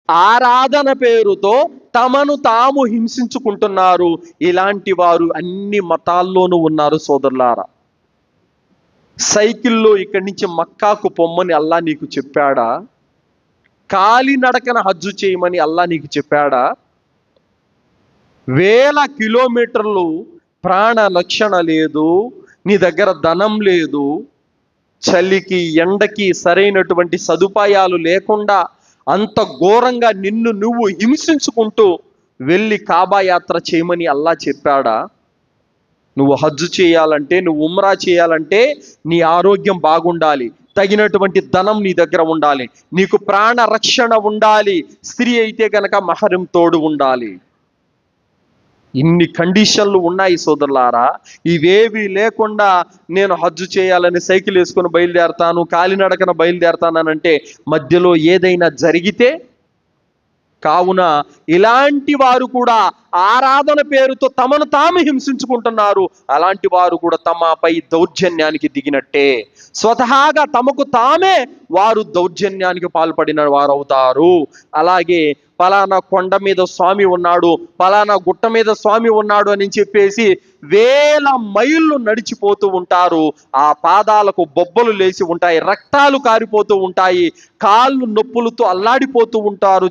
ఆరాధన పేరుతో తమను తాము హింసించుకుంటున్నారు. ఇలాంటి వారు అన్ని మతాల్లోనూ ఉన్నారు సోదరులారా. సైకిల్లో ఇక్కడి నుంచి మక్కాకు పొమ్మని అల్లా నీకు చెప్పాడా? కాలినడకన హజ్జు చేయమని అల్లా నీకు చెప్పాడా? వేల కిలోమీటర్లు ప్రాణ రక్షణ లేదు, నీ దగ్గర ధనం లేదు, చలికి ఎండకి సరైనటువంటి సదుపాయాలు లేకుండా అంత ఘోరంగా నిన్ను నువ్వు హింసించుకుంటూ వెళ్ళి కాబా యాత్ర చేయమని అల్లా చెప్పాడా? నువ్వు హజ్జు చేయాలంటే, నువ్వు ఉమ్రా చేయాలంటే నీ ఆరోగ్యం బాగుండాలి, తగినటువంటి ధనం నీ దగ్గర ఉండాలి, నీకు ప్రాణ రక్షణ ఉండాలి, స్త్రీ అయితే కనుక మహరం తోడు ఉండాలి. ఇన్ని కండిషన్లు ఉన్నాయి సోదరులారా. ఇవేవి లేకుండా నేను హజ్జు చేయాలని సైకిల్ వేసుకొని బయలుదేరతాను, కాలినడకన బయలుదేరతానంటే మధ్యలో ఏదైనా జరిగితే, కావున ఇలాంటి వారు కూడా ఆరాధన పేరుతో తమను తాము హింసించుకుంటున్నారు. అలాంటి వారు కూడా తమపై దౌర్జన్యానికి దిగినట్టే. స్వతహాగా తమకు తామే వారు దౌర్జన్యానికి పాల్పడిన వారు అవుతారు. అలాగే పలానా కొండ మీద స్వామి ఉన్నాడు, పలానా గుట్ట మీద స్వామి ఉన్నాడు అని చెప్పేసి వేల మైళ్ళు నడిచిపోతూ ఉంటారు. ఆ పాదాలకు బొబ్బలు లేచి ఉంటాయి, రక్తాలు కారిపోతూ ఉంటాయి, కాళ్ళు నొప్పులతో అల్లాడిపోతూ ఉంటారు.